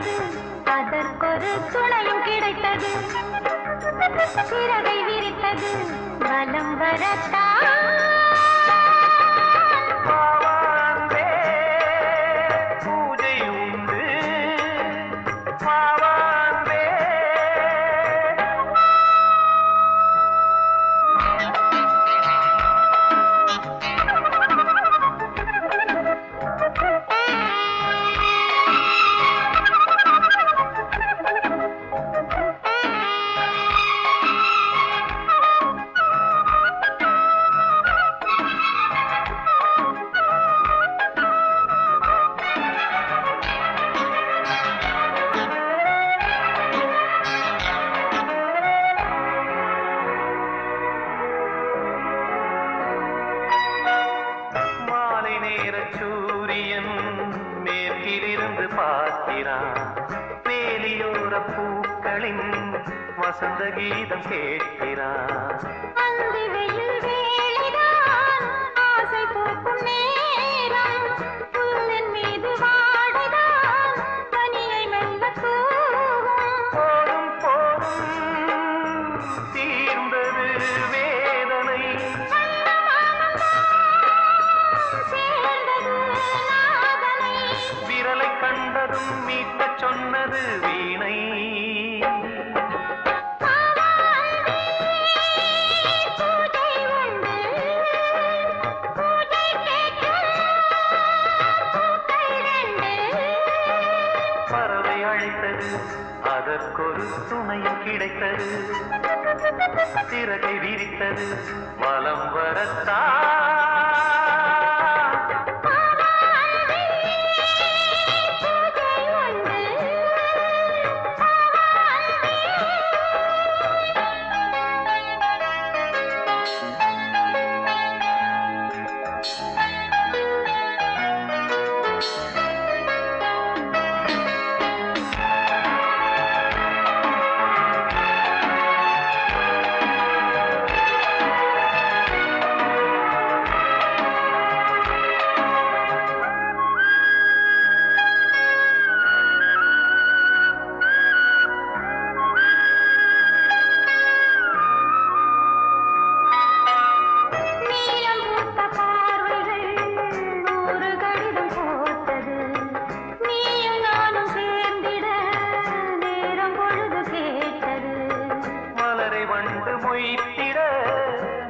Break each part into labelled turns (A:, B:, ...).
A: அழைத்தது அதற்கொரு துணையும் கிடைத்தது சிறகை விரித்தது வலம் வரத்தான்
B: சூரியன் மேற்கிலிருந்து பார்க்கிறான் வேலியோர பூக்களின் வசந்த கீதம் கேட்கிறான்
A: ஆசை பூக்கும் நேரம் புல்லின் மீது வாடுதான் பனியை மெல்ல
B: போதும் போதும் தீர்ந்தது வேதனை விரலை கண்டதும் மீட்ட சொன்னது வீணை பறவை அழைத்தது அதற்கொரு துணையும் கிடைத்தது சிறகை விரித்தது வலம் வரத்தான்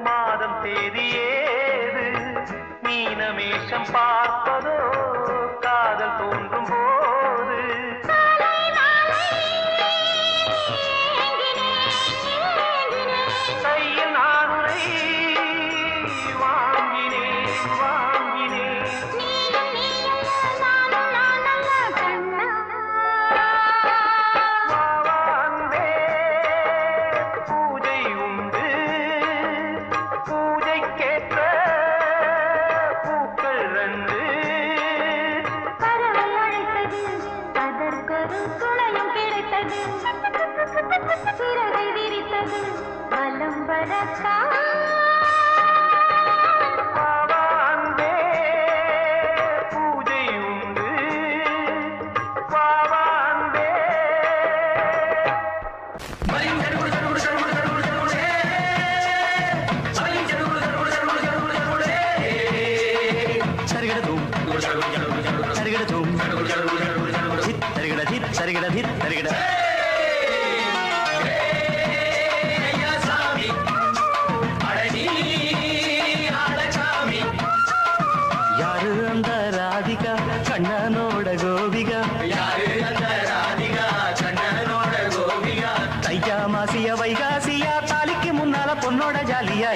B: மாதம் தேதியேது மீனமேஷம் பார்ப்பதோ காதல் தோன்றும் போது கையில் நானுரை வாங்கினேன் வாங்கினேன்
A: சிறகை விரித்தது வலம் வரத்தான்
B: பூஜை உண்டு பாவாந்தே சரிகடதும் சரிகடதும் சரிகட சரிகட சரிகட யாரு அந்த ராதிகா கண்ணனோட கோபிகா தையா மாசிய வைகாசியா தாலிக்கு முன்னால பொண்ணோட ஜாலியா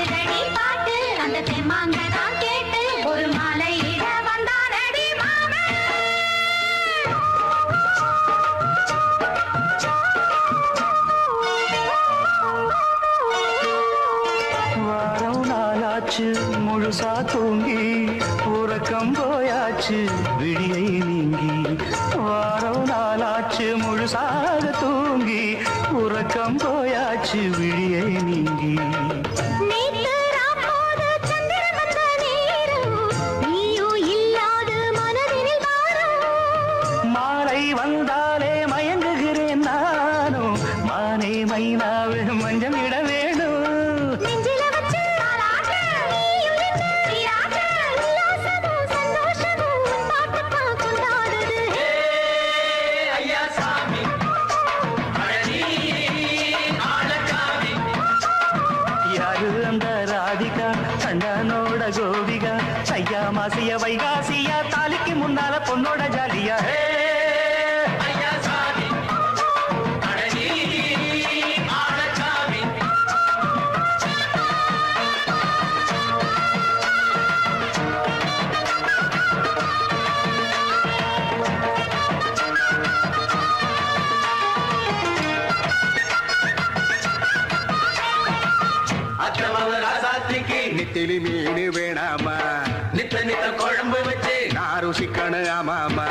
A: பாடுதடி பாட்டு அந்த தெம்மாங்கதான் கேட்டு ஒரு மாலை இட வந்தானடி மாமன்.
B: வாரம் நாளாச்சு முழுசா தூங்கி உறக்கம் போயாச்சு விழியை நீங்கி. வாரம் நாளாச்சு முழுசாக தூங்கி உறக்கம் போயாச்சு விழியை நீங்கி.
A: நேத்து ராப்போது சந்திரன் வந்த நேரம் நீயோ இல்லாது மனதினில் வாரம்.
B: மாலை வந்தாலே மயங்குகிறேன் நானும் மானே மைனாவே மஞ்சம் இட வேணும்.
A: நெஞ்சில வச்சு தாலாட்டு நீயும் நின்று நீராட்டு உல்லாசமும் சந்தோஷமும் உன் பாட்டுத்தான் கொண்டாடுது.
C: ஐயா சாமி அழகி ஆளக்காமி.
B: யாரு அந்த ராதிகா கண்டனோட கோபிகா ஐயா மாசிய வைகாசியா தாலிக்கு முன்னால பொண்ணோட ஜாலியா.
C: ஐயா சாமி அழகி ஆளக்காமி. அத்தமவ ராசாத்திக்கு
D: நித்திலி மீன் வேணாமா
C: நித்த நித்த குழம்பு வச்சு
D: நான் ருசிக்கணும் ஆமாமா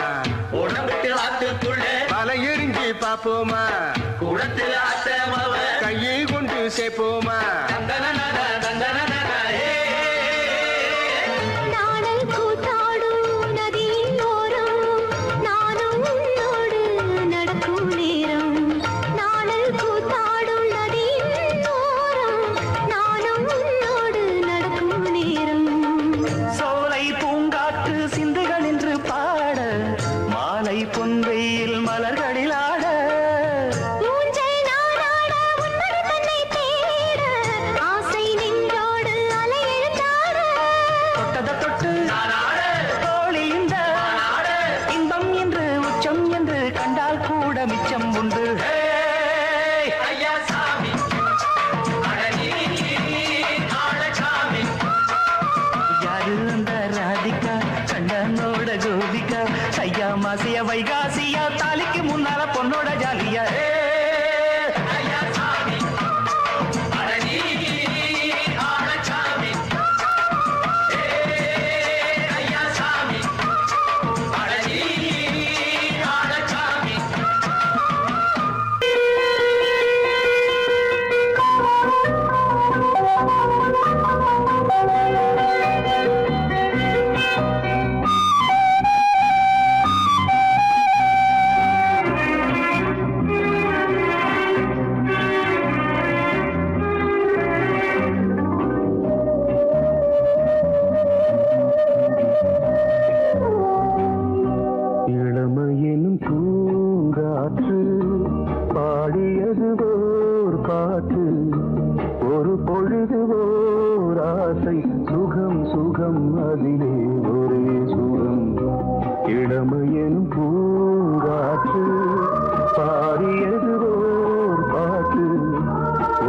C: உடம்புட்டு ஆத்துக்குள்ள
D: பல எரிஞ்சு பாப்போமா
C: குடத்துல அத்தமவ
D: கையை கொண்டு சேர்ப்போமா
C: தந்தனனன தந்தனனன ஏ.
A: நாடல் கூத்தாடும் நதியின் ஓரம் நானும் உன்னோடு நடக்கும் நேரம். நாடல் கூத்தாடும் நதியின் ஓரம் நானும் உன்னோடு நடக்கும் நேரம்.
B: சோலை பூங்காற்று சிந்துகள் என்று பாட மாலை பொன்வெயில் மலர்களில் ஆட.
A: ஊஞ்சல் நாடாட உன்மடி தன்னை தேட ஆசை நின்றோடு அலை எழுந்தாட.
B: தொட்டத தொட்டு
C: நானாட
B: தோழி இந்த
C: நானாட
B: இன்பம் என்று உச்சம் என்று கண்டால் கூட மிச்சம் உண்டு.
C: ஐயா சாமி அழகி ஆளக்காமி.
B: யாரு அந்த ராதிகா கண்டனோட கோபிகா ஐயா மாசிய வைகாசியா தாலிக்கு முன்னால பொண்ணோட ஜாலியா.
C: ஐயா சாமி அழகி ஆளக்காமி. ஐயா சாமி அழகி ஆளக்காமி.
B: இளமையெனும் பூங்காற்று பாடியது ஓர் பாட்டு ஒரு பொழுது ஓர் ஆசை சுகம் சுகம் அதிலே ஒரே சுகம். இளமையெனும் பூங்காற்று பாடியது ஓர் பாட்டு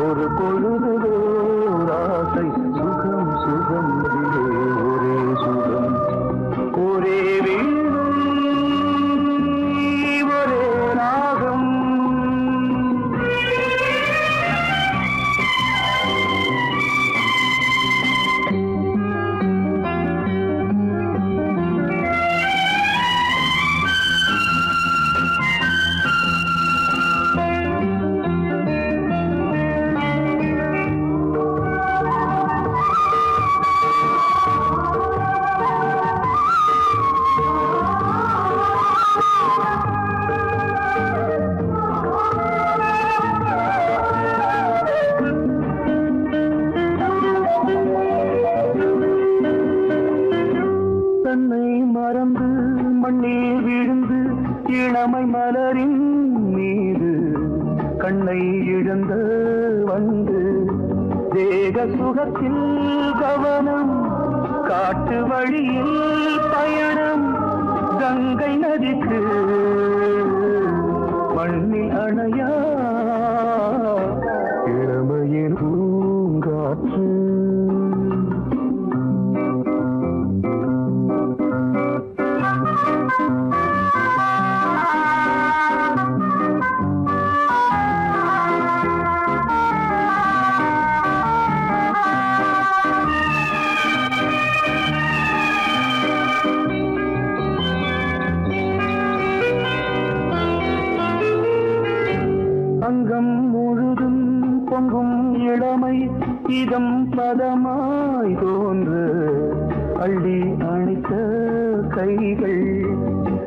B: ஒரு பொழுது ஓர் ஆசை சுகம் சுகம் அதிலே ஒரே சுகம். ஒரே வீணை ஒரே ராகம் இளமை மலரின் மீது கண்ணை இழந்த வந்து தேக சுகத்தில் கவனம் காட்டு வழியில் பயணம் கங்கை நதிக்கு மண்ணில் அணையா இளமையின் பூங்காற்று மேகம் பதமாய் தோன்று அள்ளி அணைத்த கைகள்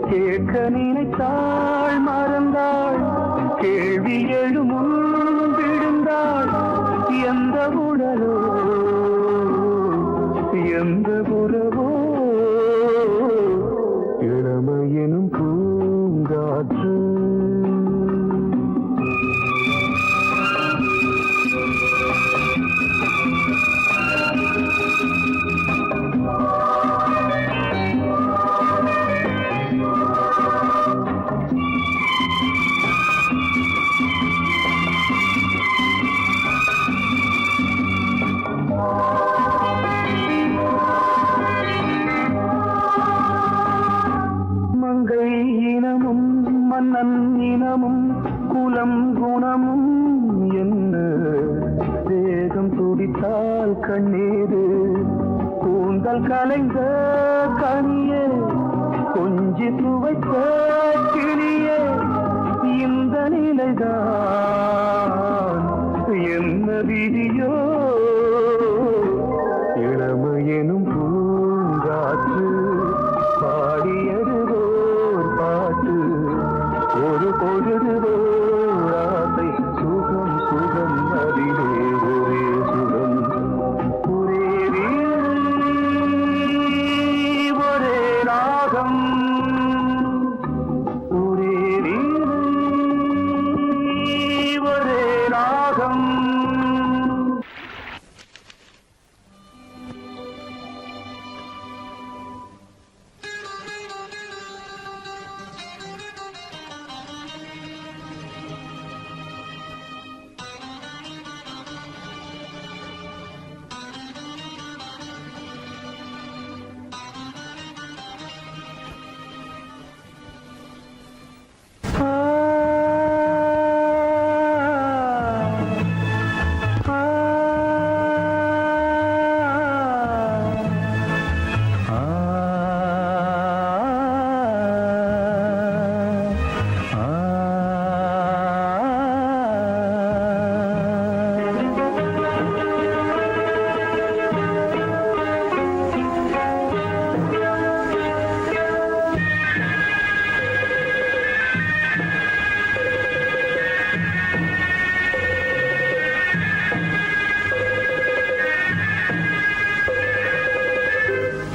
B: கேட்க நினைத்தாள் மறந்தாள் கேள்வி எழுமுன் விழுந்தாள் எந்த உடலோ எந்த புறவோ இளமையெனும் பூங்காற்று மங்கை இனமும் மன்னன் இனமும் குலம் குணமும் என்ன வேகம் துடித்தால் கண்ணீரு கூந்தல் கலைந்த கனியே கொஞ்சி துவைத்த கிளியே இந்த நிலைதான் என்ன விதியோ இளமையெனும் பூங்காற்று பாடியது ஓர் பாட்டு ஒரு பொழுது ஓர் ஆசை சுகம் சுகம் அதிலே ஒரே சுகம் ஒரே வீணை, ஒரே ராகம் ஒரே வீணை, ஒரே ராகம்.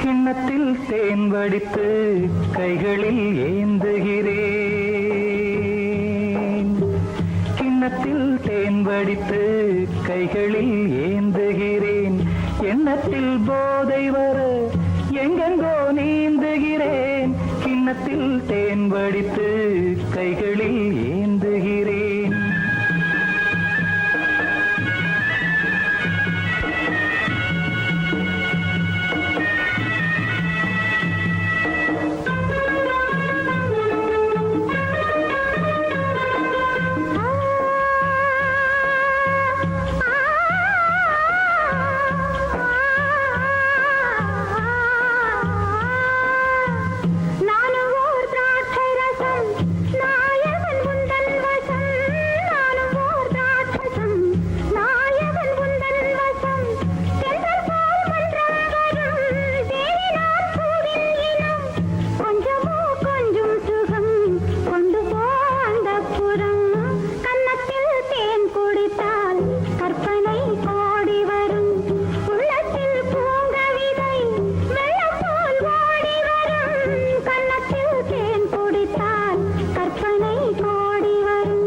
B: கிண்ணத்தில் தேன் வடித்து கைகளில் ஏந்துகிறேன் கிண்ணத்தில் தேன் வடித்து கைகளில் ஏந்துகிறேன் எண்ணத்தில் போதை வர எங்கெங்கோ நீந்துகிறேன் கிண்ணத்தில் தேன் வடித்து கைகளில் ஏந்துகிறேன்
A: நானும் ஓர் திராட்சை ரசம் நாயகன் உந்தன் வசம் நானும் ஓர் திராட்சசம் நாயகன் உந்தன் வசம் சென்றல் போல் மன்றம் வரும் தேவினார் பூவின் இனம் கொஞ்சமோ கொஞ்சம் சுகம் கொண்டு போ அந்தப்புறம் கன்னத்தில் தேன் குடித்தால் கற்பனை கோடி வரும் உள்ளத்தில் பூங்கவிதை வெள்ளம் போல் ஓடி வரும் கன்னத்தில் தேன் குடித்தால் கற்பனை கோடி வரும்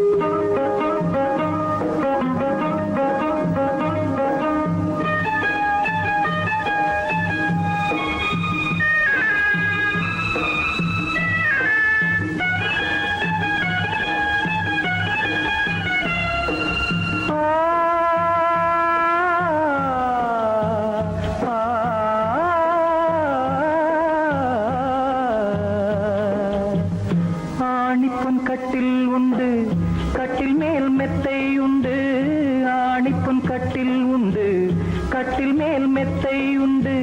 B: ஆணிப்பொன் கட்டில் உண்டு கட்டில் மேல் மெத்தை உண்டு ஆணிப்பொன் கட்டில் உண்டு கட்டில் மேல் மெத்தை உண்டு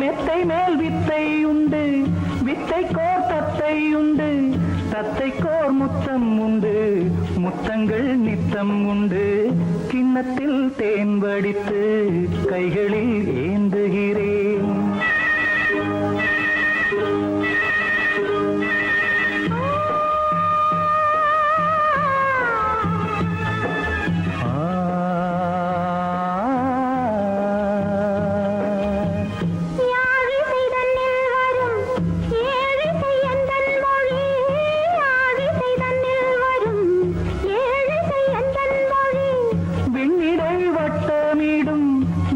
B: மெத்தை மேல் வித்தை உண்டு வித்தை கோர் தத்தை உண்டு தத்தைக்கோர் முத்தம் உண்டு, முத்தங்கள் நித்தம் உண்டு. கிண்ணத்தில் தேன் வடித்து கைகளில் ஏந்துகிறேன்.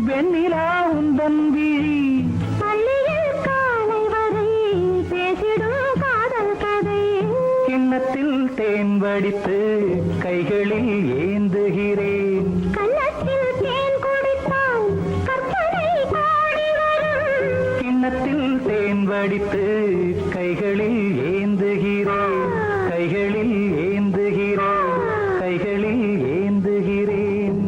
B: வெண்ணிலா உந்தன் விழி பள்ளியில் காலை வரை பேசிடும் காதல் கதை. கிண்ணத்தில் தேன் வடித்து கைகளில் ஏந்துகிறேன். கண்ணத்தில் தேன் குடித்தால் கற்பனை பாடி வரும். கிண்ணத்தில் தேன் வடித்து கைகளில் ஏந்துகிறேன். கைகளில் ஏந்துகிறேன். கைகளில் ஏந்துகிறேன்.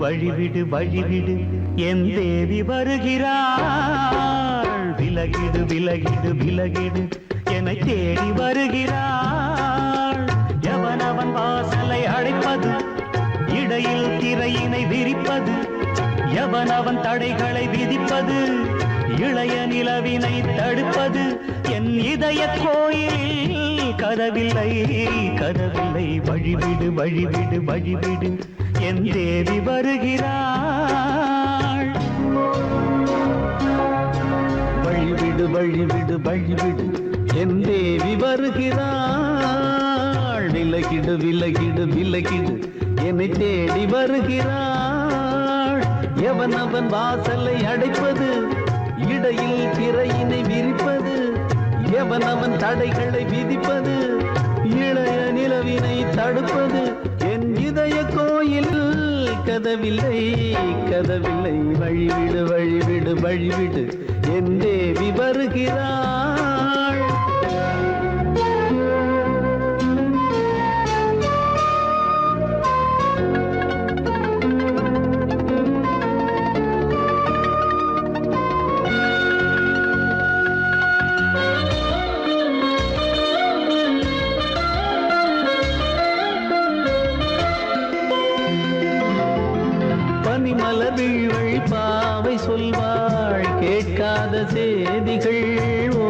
E: வழிவிடு வழிவிடு என் தேவி வருகிறாள். விலகிடு விலகிடு விலகிடு என்னை தேடி வருகிறாள். எவனவன் வாசலை அடைப்பது, இடையில் திரையினை விரிப்பது, எவனவன் தடைகளை விதிப்பது, இளைய நிலவினை தடுப்பது. என் இதய கோயிலில் கதவில்லை கதவில்லை. வழிவிடு வழிவிடு வழிவிடு என் தேவி வருகிறாள்.
B: வழிவிடு வழிவிடு வழிவிடு என் தேவி வருகிறாள். விலகிடு விலகிடு விலகிடு என்னை தேடி வருகிறாள். எவனவன் வாசலை அடைப்பது, இடையில் திரையினை விரிப்பது, எவனவன் தடைகளை விதிப்பது, இளைய நிலவினை தடுப்பது. என் இதய கோயில் கதவில்லை கதவில்லை. வழிவிடு வழிவிடு வழிவிடு என் தேவி வருகிறாள். மலர்விழ் பாவை சொல்வாள் கேட்காத செய்திகள். ஓ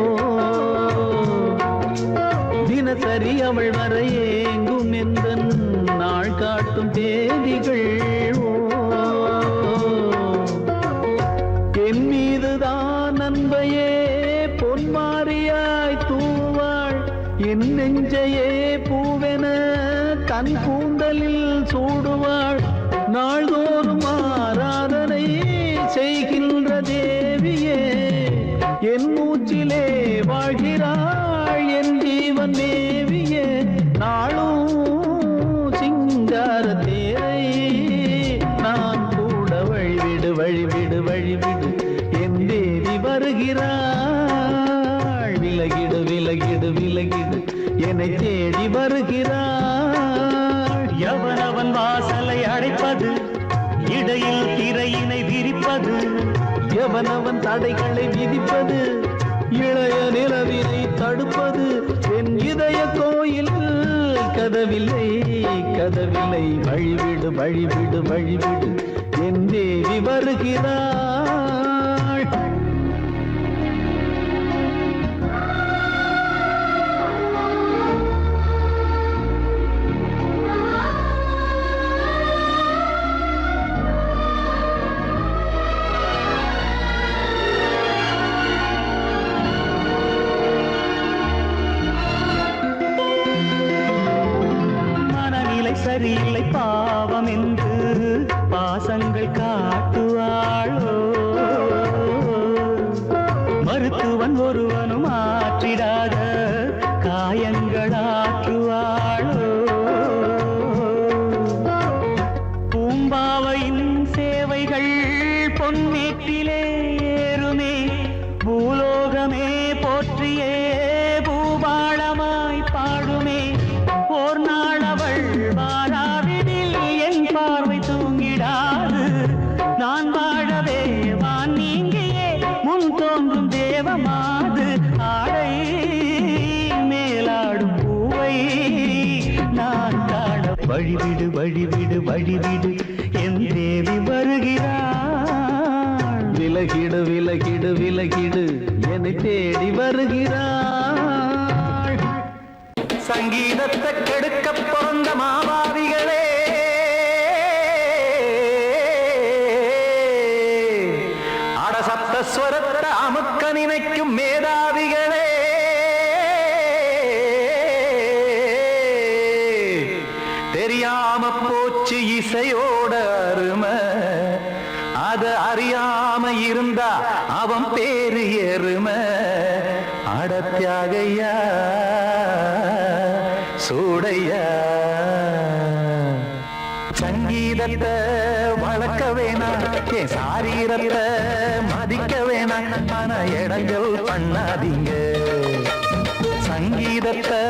B: தினசரி அவள் வர ஏங்கும் எந்த நாள் காட்டும் தேதிகள். ஓ என் மீதுதான் அன்பையே பொன்மாரியாய் தூவாள். என் நெஞ்சையே பூவென தன் கூந்தலில் சூடுவாள். நாள்தோறும் ஆராதனை செய்கின்ற தேவியே, என் மூச்சிலே வாழ்கிறாள் என் ஜீவன் தேவியே. நாளும் சிங்கார தேரை நான் கூட வழிவிடு வழிவிடு வழிவிடு என் தேவி வருகிறாள். விலகிடு விலகிடு விலகிடு என்னை தேடி வருகிறாள்.
E: எவனவன் வாசலை அடைப்பது, இடையில் திரையினை விரிப்பது,
B: எவனவன் தடைகளை விதிப்பது, இளைய நிலவினை தடுப்பது. என் இதய கோயில் கதவில்லை கதவில்லை. வழிவிடு வழிவிடு வழிவிடு என் தேவி வருகிறாள்.
E: சரியில்லை பாவம் என்று பாசங்கள் காட்டுவாளோ. மருத்துவன் ஒருவனும் ஆற்றிடாத காயங்கள் ஆற்றுவாளோ. போற்றியே பூபாளமாய் பாடுமே ஓர் நாள் அவள் வாராவிடில் என் பார்வை தூங்கிடாது நான் வாழவே வான் நீங்கியே முன் தோன்றும் தேவமாது ஆடை மேலாடும் பூவை நான் காண வழிவிடு வழிவிடு வழிவிடு என் தேவி வருகிறாள்
B: விலகிடு விலகிடு விலகிடு என்னை தேடி வருகிறாள்
E: சங்கீதத்தை கெடுக்க பிறந்த மாபாவிகளே அடசப்தஸ்வரத்தை அமுக்க நினைக்கும் மேதாவிகளே தெரியாம போச்சு இசையோட அருமை அத அறியாம இருந்தா அவன் பேரு எருமை அடத்தியாகையா சூடையா சங்கீதத்தை வளர்க்க வேணாம் என் சாரீரத்தை மதிக்க வேணாம் ஆனா இடங்கள் பண்ணாதீங்க சங்கீதத்தை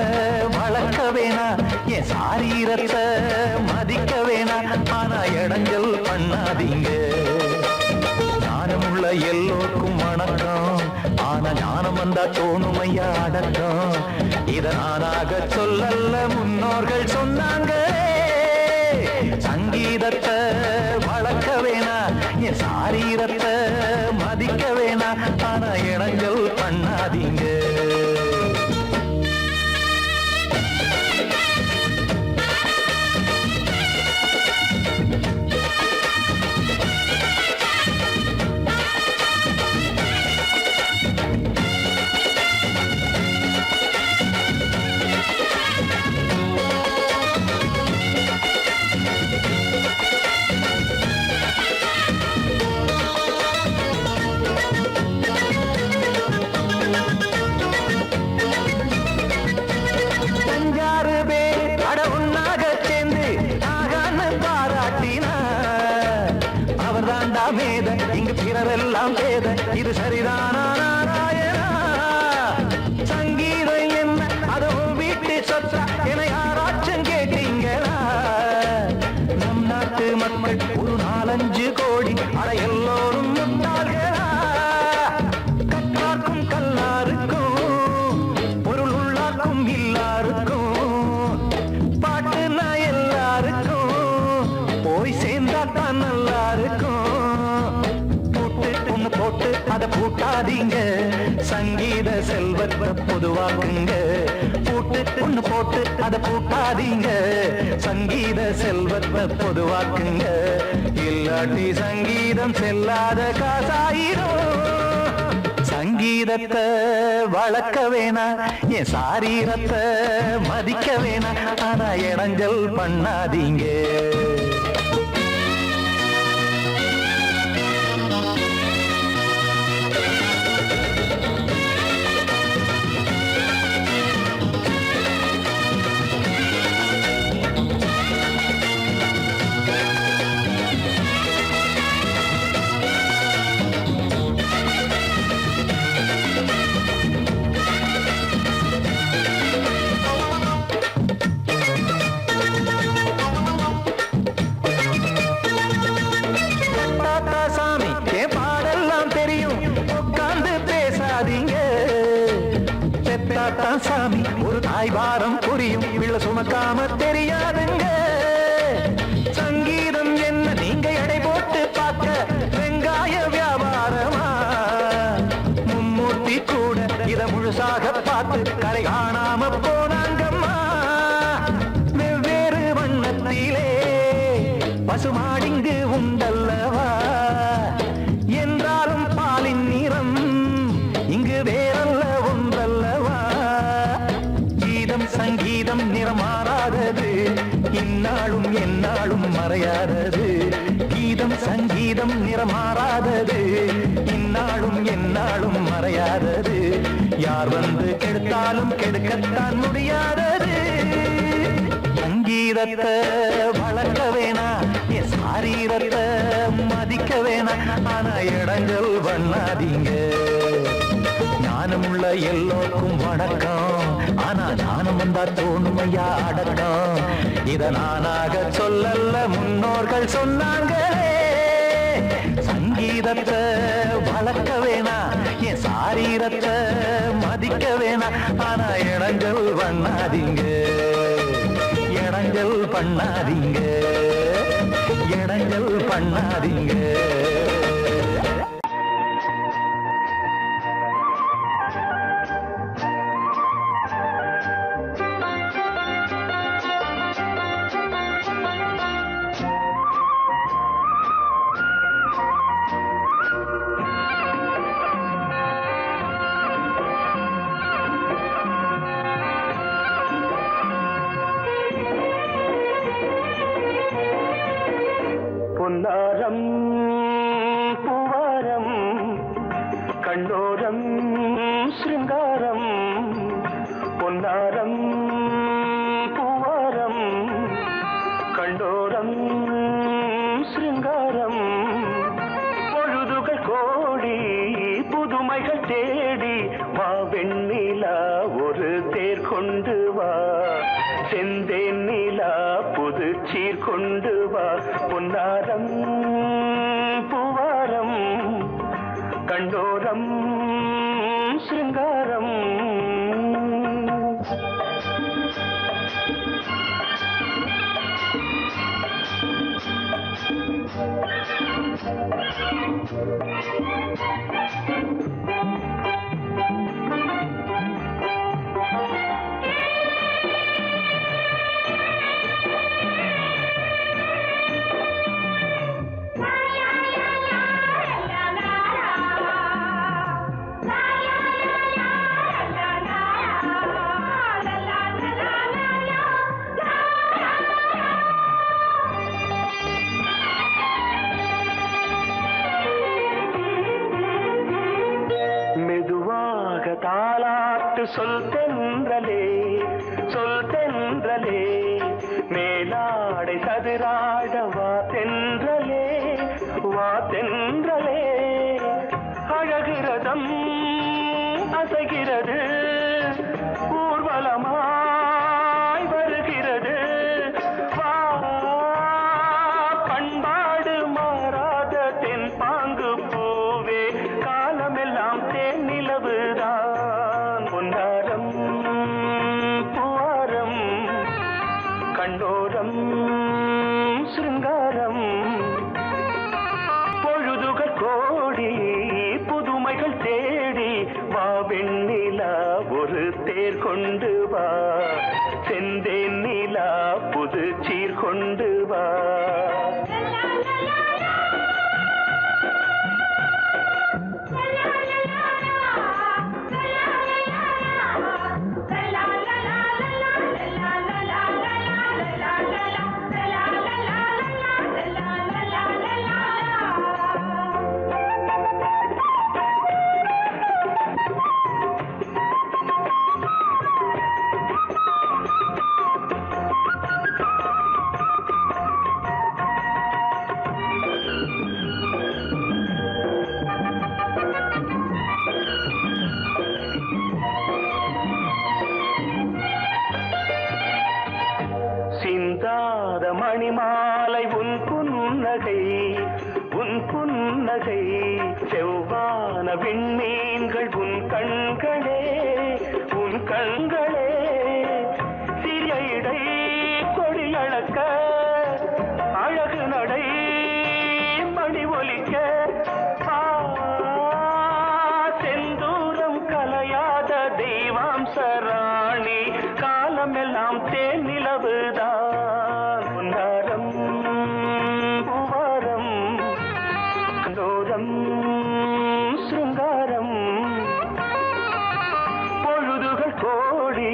E: வளர்க்க வேணாம் என் சாரீரத்தை மதிக்க வேணாம் ஆனா இடங்கள் பண்ணாதீங்க ஞானமுள்ள எல்லோருக்கும் வணக்கம் ஆனா ஞானம் வந்தா தோணும் ஐயா அடக்கம் இத நானாக சொல்லல்ல முன்னோர்கள் சொன்னாங்க சங்கீதத்தை வளர்க்க வேணா என் சாரீரத்தை மதிக்க வேணா ஆனா இடங்கள் பண்ணாதீங்க இங்கு பிறரெல்லாம் பேத இது சரிதானா நாராயணா சங்கீதம் என்ன அதுவும் வீட்டு சொத்தா என யாராச்சும் கேட்டீங்களா நம் நாட்டு மக்கள் ஒரு 4-5 கோடி அட எல்லோரும் முட்டாள்களா கற்றார்க்கும் கல்லாருக்கும் பொருள் உள்ளார்க்கும் இல்லாருக்கும் பாட்டுனா எல்லாருக்கும் போய் சேர்ந்தா தான் நல்லா இருக்கும் போட்டு அத பூட்டாதீங்க சங்கீத செல்வத்தை பொதுவாக்குங்க ஒண்ணு போட்டு அத பூட்டாதீங்க சங்கீத செல்வத்தை பொதுவாக்குங்க இல்லாட்டி சங்கீதம் செல்லாத காசாயிரும் சங்கீதத்தை வளர்க்க வேணா என் சாரீரத்தை மதிக்க வேணா ஆனா இடைஞ்சல் பண்ணாதீங்க சாமி ஒரு தாய் வாரம் புரியும் பிள்ளை சுமக்காம தெரியாதுங்க சங்கீதம் என்ன நீங்க எடை போட்டு பார்க்க வெங்காய வியாபாரமா மும்மூர்த்தி கூட இத முழுசாக பார்த்து கரை காணாம போனாங்கம்மா வெவ்வேறு வண்ணத்திலே பசுமாடிங்கு உண்டல்லவா என்றாலும் பாலின் நிறம் இங்கு வேறல்ல ஒன்றல்லவா சங்கீதம் நிறமாறாதது இந்நாளும் எந்நாளும் மறையாதது கீதம் சங்கீதம் நிறமாறாதது இந்நாளும் எந்நாளும் மறையாதது யார் வந்து கெடுத்தாலும் கெடுக்கத்தான் முடியாதது சங்கீதத்தை வளர்க்க வேணா என் சாரீரத்தை மதிக்க வேணா ஆனா இடங்கள் பண்ணாதீங்க ஞானமுள்ள எல்லோருக்கும் வணக்கம். ஆனா ஞானம் வந்தா தோணுமையா அடக்கம். இத நானாக சொல்லல, முன்னோர்கள் சொன்னாங்களே. சங்கீதத்தை வளர்க்க வேணா, என் சாரீரத்தை மதிக்க வேணா. ஆனா இடங்கள் பண்ணாதீங்க, இடங்கள் பண்ணாதீங்க, இடங்கள் பண்ணாதீங்க.
B: பொன்னாரம் பூவாரம் கண்டோரம் சிருங்காரம். பொன்னாரம் பூவாரம் கண்டோரம் சிருங்காரம். பொழுதுகள் கோடி புதுமைகள் தேடி வா வெண்ணிலா ஒரு தேர் கொண்டு வா. செந்தேன் நிலா புது சீர் கொண்டு வா. பொன்னாரம் பூவாரம் கண்டோரம் சிருங்காரம். தாலாட்டு சொல் தென்றலே, சொல் தென்றலே. மேலாடை சதுராட வா தென்றலே, வா தென்றலே. அழகிறதம் அசைகிறது, ஊர்வலமாய் வருகிறது. வா பண்பாடு மாறாத தென் பாங்கு பூவே, காலமெல்லாம் தேன் நிலவுதான். பொன்னாரம் பூவாரம் கண்டோரம் சிருங்காரம். பொழுதுகள் கோடி புதுமைகள் தேடி வா வெண்ணிலா ஒரு தேர் கொண்டு வா. செந்தேன் நிலா புது சீர் கொண்டு வா. சிந்தாத மணிமாலை உன் புன்னகை, உன் புன்னகை. செவ்வான விண்மீன்கள் உன் கண்களே, உன் கண்களே. சிறிய இடை கொடியளக்க அழகு நடை மணி ஒலிக்க. செந்தூரம் கலையாத தெய்வாம்சராணி, காலமெல்லாம் தேன் நிலவுதான். பொன்னாரம் பூவாரம் கண்டோரம் சிருங்காரம். பொழுதுகள் கோடி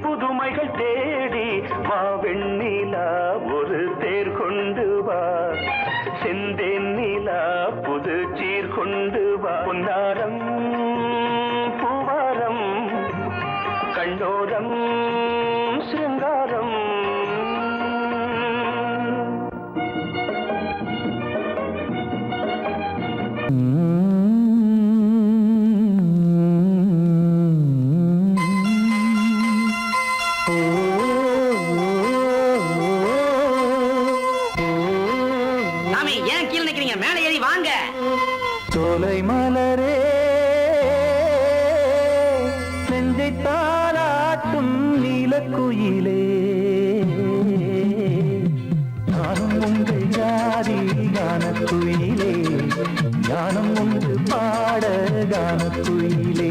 B: புதுமைகள் தேடி வா வெண்ணிலா ஒரு தேர் கொண்டு வா. செந்தேன் நிலா புது சீர் கொண்டு வா. பொன்னாரம் பூவாரம் கண்டோரம் சிருங்காரம்.
E: நெஞ்சை தாலாட்டும் நீலக்குயிலே நானும் உங்கள் ஜாதி கானக்குயிலே ஞானம் உண்டு பாட கானக்குயிலே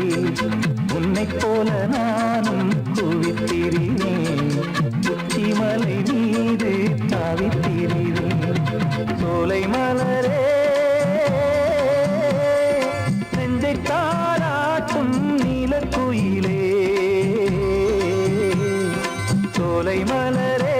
E: உன்னைப் போல நானும் குவித்திரினேன் உச்சிமலை மீது தாவித்திரினேன் சோலை மலரே நெஞ்சை தாலாட்டும் நீலக்குயிலே சோலை மலரே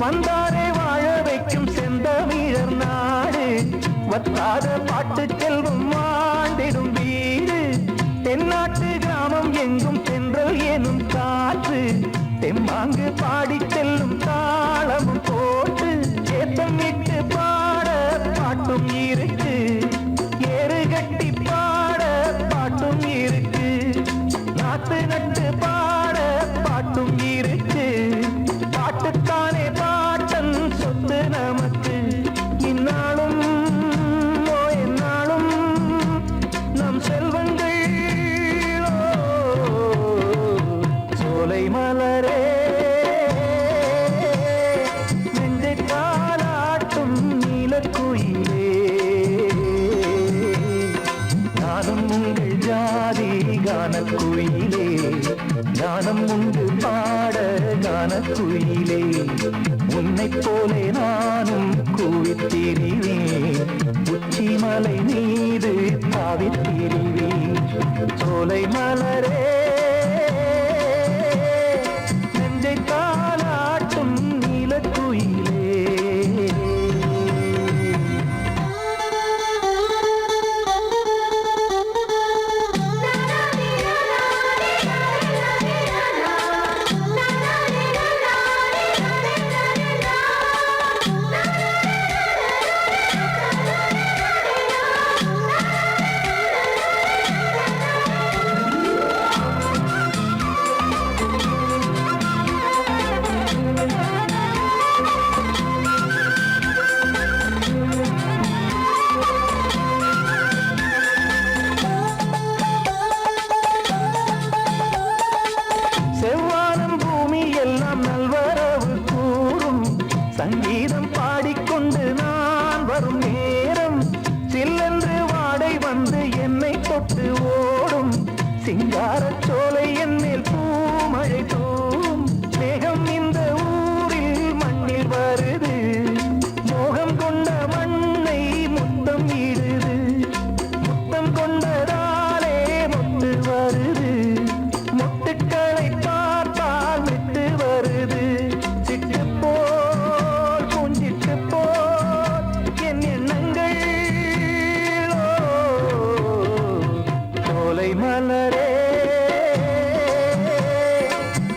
E: வந்தாரே வாழ வைக்கும் செந்தமிழர் நாடு வத்தாத பாட்டு செல்வம் ஆண்டிடும் வீடு தென்னாட்டு கிராமம் எங்கும் சென்றல் எனும் காற்று தெம்மாங்கு பாடி செல்லும் தாளமும் போட்டு ஏத்தம் விட்டு பாட பாட்டும் இருக்கு ஏறு கட்டி பாட பாட்டும் இருக்கு நாட்டு நட்டு பாட பாட்டும் இருக்கு பாட்டுத்தானே பாட்டன் சொத்து நமக்கு இந்நாளும் எந்நாளும் நம் செல்வங்கள் சோலை மலரே நெஞ்சை தாலாட்டும் நீலக்குயிலே நானும் உங்கள் ஜாதி கானக்குயிலே ஞானம் உண்டு பாட கானக்குயிலே உன்னைப் போலே நானும் கூவித்திரிவேன் உச்சிமலை மீது தாவித்திரிவேன் சோலை மலரே நெஞ்சை தாலாட்டும் நீலக்குயிலே செவ்வானம் பூமி எல்லாம் நல்வரவு கூறும் சங்கீதம் பாடிக்கொண்டு நான் வரும் நேரம் சில்லென்று வாடை வந்து என்னை தொட்டு ஓடும் சிங்காரச் சோலை என் மேல் பூமழை தூவும் மேகம் இந்த ஊரில் மண்ணில் வருது மோகம் கொண்ட மண்ணை முத்தம் இடுது முத்தம் கொண்டதாலே முத்து வருது முத்துக்களை பார்த்தால் விட்டு வருது சிட்டு போல் பூஞ்சிட்டு போல் என் எண்ணங்கள் சோலை மலரே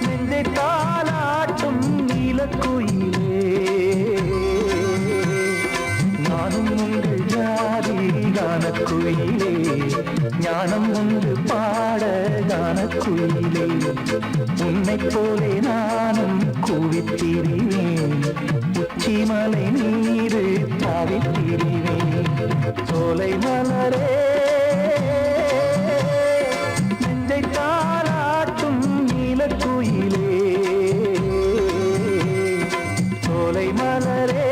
E: நெஞ்சை தாலாட்டும் நீலக்குயிலே நானும் உங்கள் ஜாதி கானக்குயிலே ஞானம் உண்டு பாட கானக்குயிலே உன்னைப் போலே நானும் கூவித்திரிவேன் உச்சிமலை மீது தாவித்திரிவேன் சோலை மலரே நெஞ்சை தாலாட்டும் நீலக்குயிலே சோலை மலரே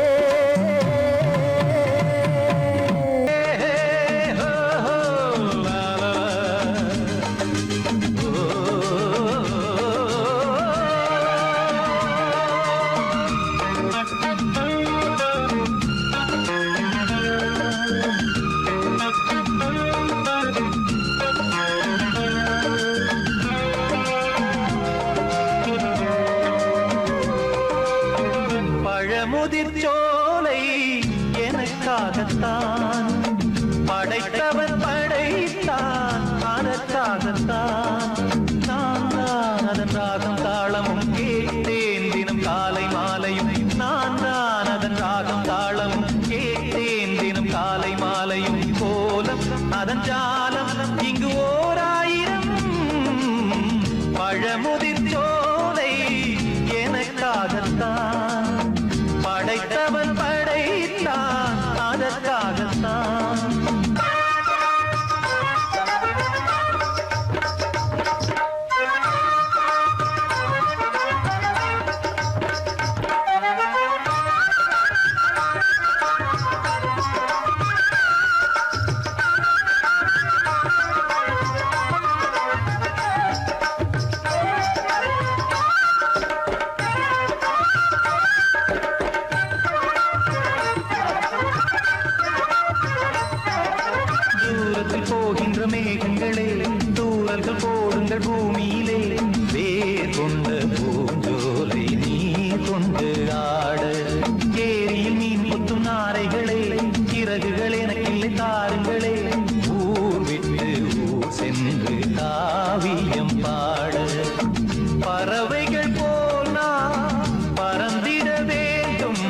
E: பழமுதிர் சோலை எனக்காகத்தான் படைத்தவன் படைத்த எனக்காகத்தான் நான் தான் அதன் ராகம் தாளமும் கேட்டேன் தினம் காலை மாலையும் நான் தான் அதன் ராகம் தாளமும் கேட்டேன் தினம் காலை மாலையும் கோலம் அதன் ஜாலம் இங்கு ஓர் ஆயிரம் பழமுதிர் சோலை எனக்காகத்தான் படைத்தவன் படைத்தான் அதற்காகத்தான் போகின்ற மேகங்களே தூரல்கள் போடுங்கள் பூமியிலே வேர் கொண்ட பூஞ்சோலை நீ கொண்டு ஆட ஏரியில் மீன் கொத்தும் நாரைகளே சிறகுகள் எனக்கில்லை தாருங்களே ஊர் விட்டு ஊர் சென்று காவியம் பாட பறவைகள் போல் நான் பறந்திட வேண்டும்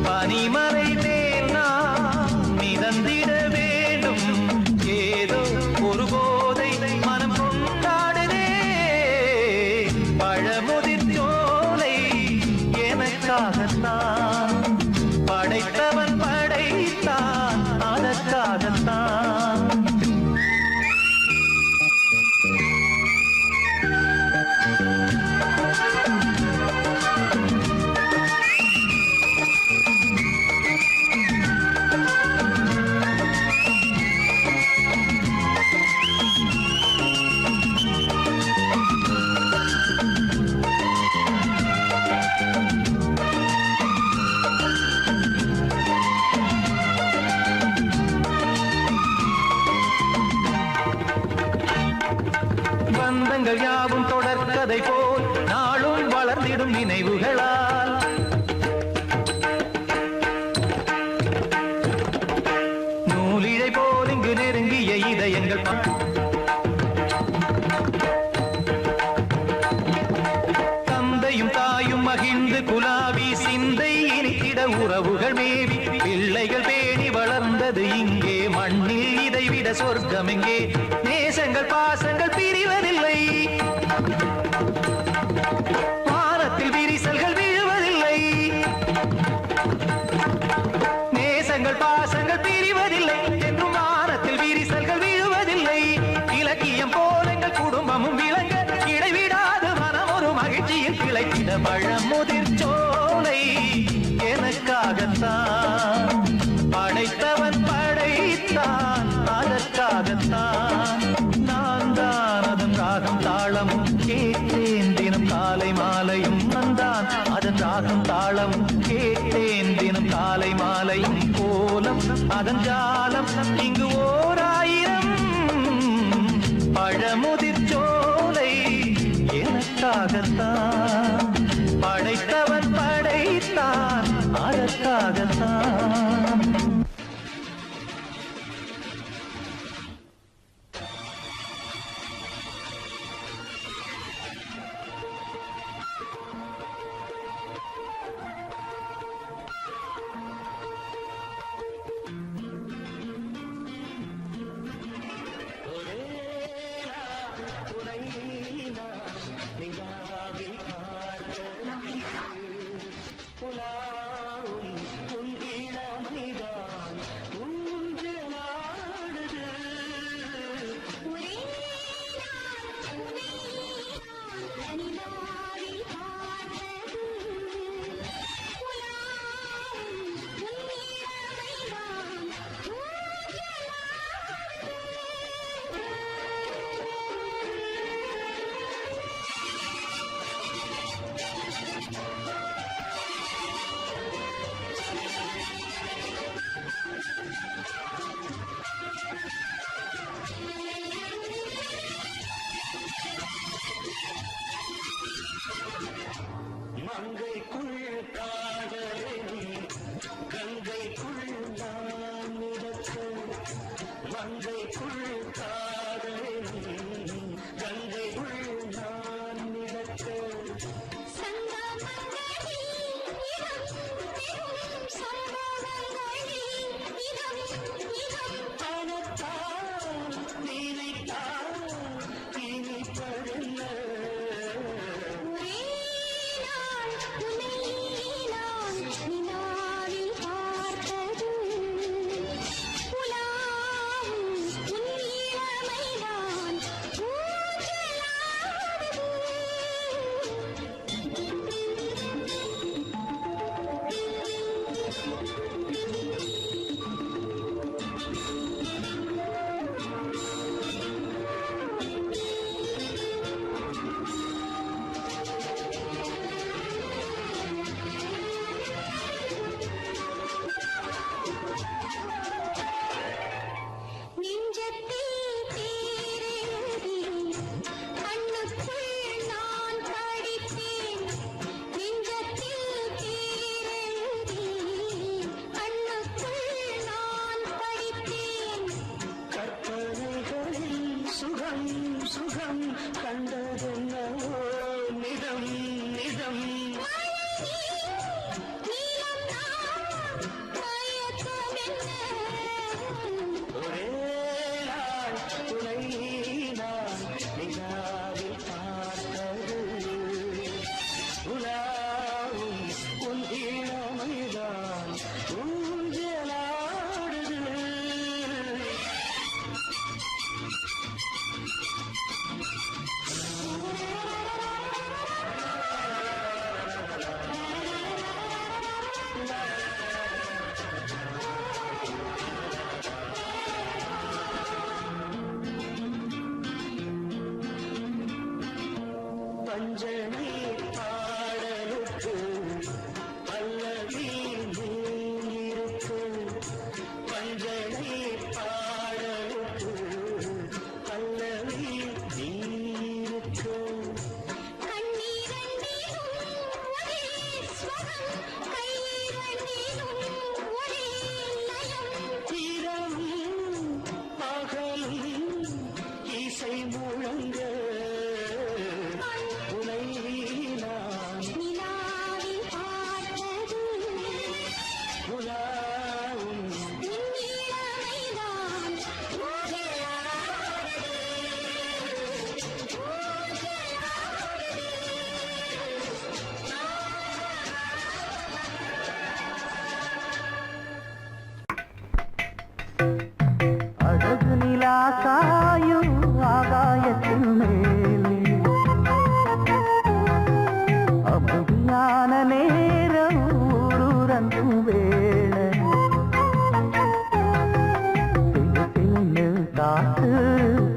E: பனிமலை மேல் நான் மிதந்திட வேண்டும் ஏதோ ஒரு போதை மனம் கொண்டாடுதே பழமுதிர் சோலை எனக்காகத்தான் படைத்தவன் படைத்தான் அதற்காகத்தான் பந்தங்கள் யாவும் தொடர்கதை போல் நாளும் வளர்ந்திடும் நினைவுகளால் நூலிழை போல் இங்கு நெருங்கிய இதயங்கள் தந்தையும் தாயும் மகிழ்ந்து குலாவி சிந்தை இனித்திட உறவுகள் மேவி பிள்ளைகள் பேணி வளர்ந்தது இங்கே மண்ணில் இதைவிட சொர்க்கம் எங்கே நேசங்கள் பாசங்கள் பிரிவதில்லை வானத்தில் விரிசல்கள் விழுவதில்லை நேசங்கள் பாசங்கள் பிரிவதில்லை என்றும் வானத்தில் விரிசல்கள் விழுவதில்லை இலக்கியம் போல எங்கள் குடும்பமும் விளங்க இடைவிடாது மனம் ஒரு மகிழ்ச்சியில் கிளைத்திட பழமுதிர் சோலை எனக்காகத்தான் படைத்தவன் படைத்தான் அதற்காகத்தான் நான் தான் அதன் ராகம் தாளமும் கேட்டேன் தினம் காலை மாலையும் நந்தான் அதன் ராகம் தாளமும் கேட்டேன் தினம் காலை மாலையும் கோலம் அதன் ஜாலம் இங்கு ஓர் ஆயிரம் பழமுதிர் சோலை எனக்காகத்தான் படைத்தவன் படைத்தான் அதற்காகத்தான்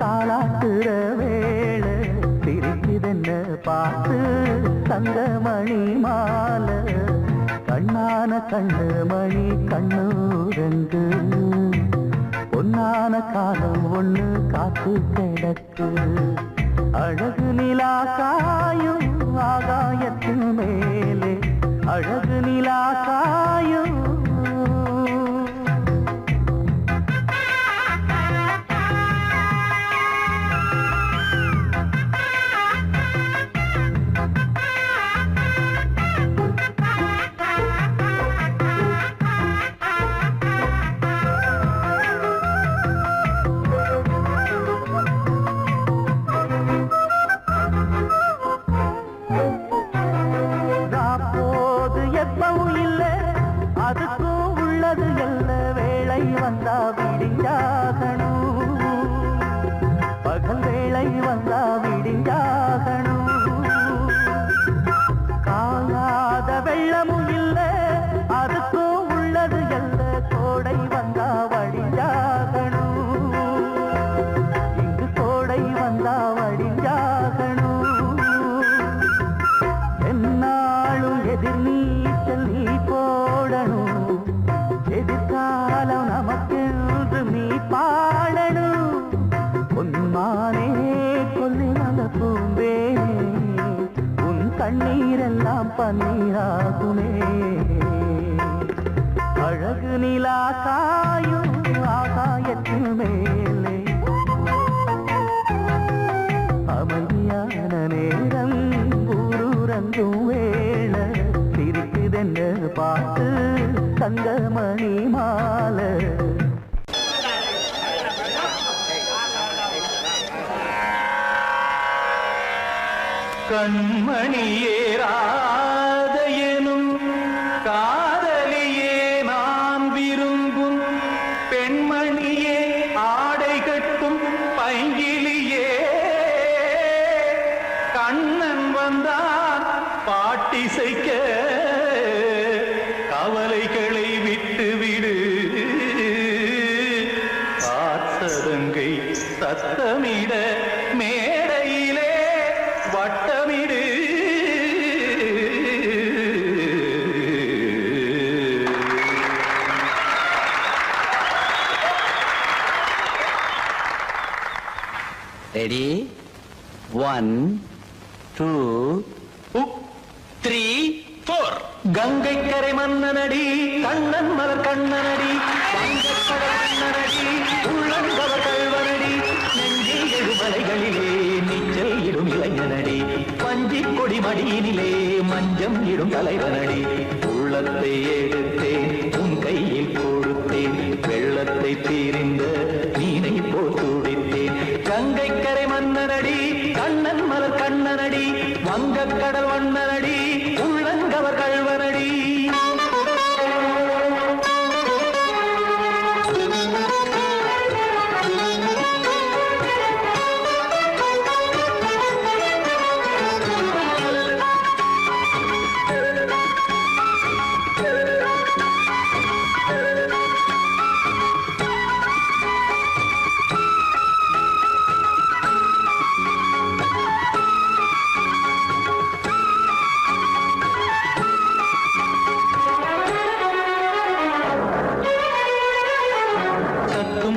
B: தாளாட்டுற வேளை சிரிக்குதென்ன பார்த்து தங்கமணி மாலை கண்ணான கண்ணு மணி கண்ணூரங்கு பொன்னான காலம் ஒண்ணு காத்து கிடக்கு அழகு நிலா காயும் ஆகாயத்தின் மேலே அழகு நிலா காயும் அதுக்கும் உள்ளது எல்ல வேளை வந்தா விடிஞ்சாகணும் பகல் வேளை வந்தா விடிஞ்சாகணும் காயாத வெள்ளமும் இல்ல அதுக்கும் உள்ளது எல்ல கோடை வந்தா வடிஞ்சாகணும் இங்கு கோடை வந்தா வடிஞ்சாகணும் என்னாலும் எதிர் நீச்சல் நீ போடணும் எதிர்காலம் நமக்கென்று நீ பாடணும் உன்மானே கொல்லி வந்த பூந்தேனே உன் கண்ணீரெல்லாம் பன்னீராகுமே அழகு நிலா காயும் ஆகாயத்தின் மேலே அமைதியான நேரம் ஊரூரங்கும் வேளை சிரிக்குதென்ன பார்த்து தங்கமணி மாலை
E: கண்மணியேராத எனும் காதலியே நான் விரும்பும் பெண்மணியே ஆடை கட்டும் பைங்கிலியே கண்ணன் வந்தான் பாட்டிசைக்க கவலைகளை விட்டுவிடு காத்ததங்கை சத்தமிட மேடையிலே வட்டமிடு
C: ரெடி 1 2 3 4
E: கங்கை கரை மன்னனடி கண்ணன் மலர் கண்ணனடி வங்கக்கடல் மன்னனடி உள்ளங்கவர் கல்வனடி நெஞ்சில் எழுமலைகளிலே நீச்சல் இடும் இளைஞனடி பஞ்சிக் கொடி மடியினிலே மஞ்சம் இடும் தலைவனடி உள்ளத்தை எடுத்தேன் உன் கையில் கொடுத்தேன் வெள்ளத்தை தீரிந்த மீனை போல் துடித்தேன் கங்கை கரை மன்னனடி கண்ணன் மலர் கண்ணனடி வங்கக்கடல் வண்ணனடி உள்ளங்கவர் கல்வனடி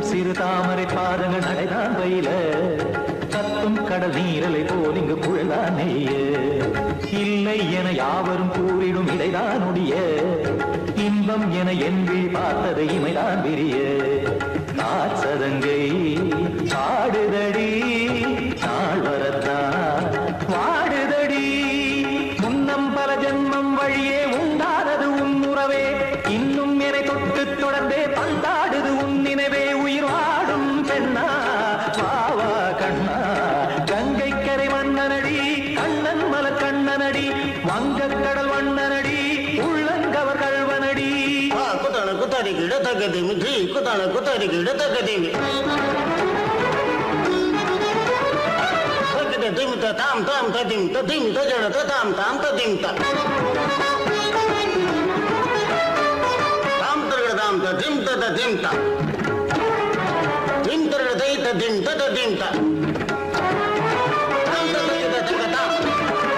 E: சிறு தாமரை பாதங்கள் நடைதான் வயில கத்தும் கடல் நீரலை போல் இங்கு புழதான் நெய்ய இல்லை என யாவரும் கூறிடும் இடைதான் ஒடிய இன்பம் என என்பி பார்த்தது இமைதான் விரிய காசதங்கை பாடுதடி நாள் வரத்தான் வாடுதடி முன்னம் பல ஜென்மம் வழியே உண்டானது உன் உறவே இன்னும் என்னை தொட்டு தொடர்ந்தே பந்தாடுது உன் நினைவே உயிர் வாடும் பெண்ணா வாவா கண்ணா கங்கை கரை மன்னனடி கண்ணன் மலர் கண்ணனடி வங்கக்கடல் வண்ணனடி உள்ளங்கவர் கல்வனடி
F: குத்தான குத்தாரிக்கு இடத்தக்கதேமி ஜி குத்தான குத்தாரிக்கு இடத்தக்கதேமி திமித்த தாம் தாம் ததிம் ததிம் தஜட தாம் தாம் ததிம் தாம் தர்கட தாம் ததிம் ததிம் தாம் திம் தர தை திம் த திம் த தம் த தை த த த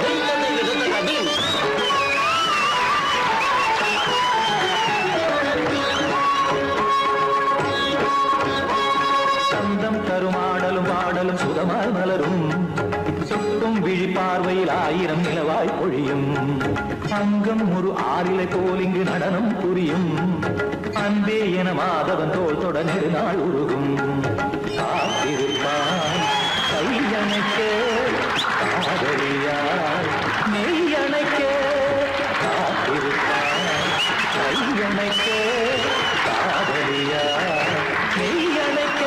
F: திம் த தை த த திம்
E: சந்தம் தருமாடலும் பாடலும் சுகமாய் மலரும் சுட்டும் விழி பார்வையில் 1000 நிலவாய் பொழியும் அங்கம் ஒரு ஆறிலை போல் இங்கு நடனம் புரியும் அன்பே என மாதவன் தோள் தொட நெடுநாள் உருகும் காத்திருப்பான் கையணைக்க காதலியார் மெய்யணைக்க காத்திருப்பான் கையணைக்க காதலியார் மெய்யணைக்க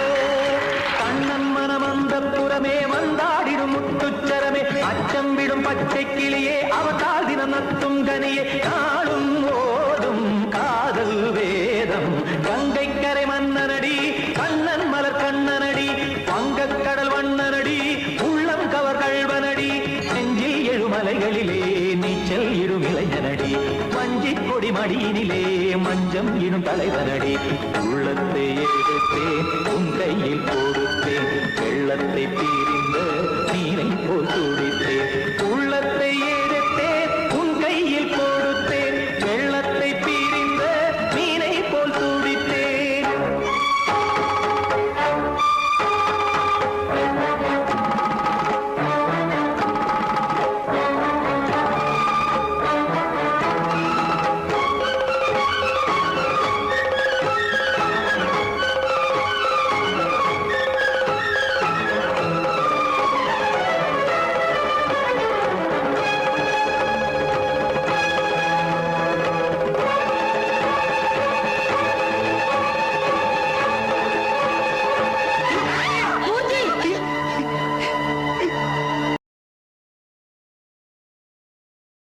E: கண்ணன் மனம் அந்த புறமே வந்தாடிடும் முத்துச்சரமே அச்சம் விடும் பச்சை கிளியே அவதால் தினம் நத்தும் கனியே நாளும் ஓடும் காதல் வேதம் கங்கை கரை மன்னனடி கண்ணன் மலர் கண்ணனடி வங்கக் கடல் வண்ணனடி உள்ளம் கவர் கழ்வனடி நெஞ்சில் எழுமலைகளிலே நீச்சல் இடும் இளைஞனடி வஞ்சிக் கொடி மடியினிலே மஞ்சம் இடும் தலைவனடி உள்ளத்தை எடுத்தேன் உன் கையில் கொடுத்தேன்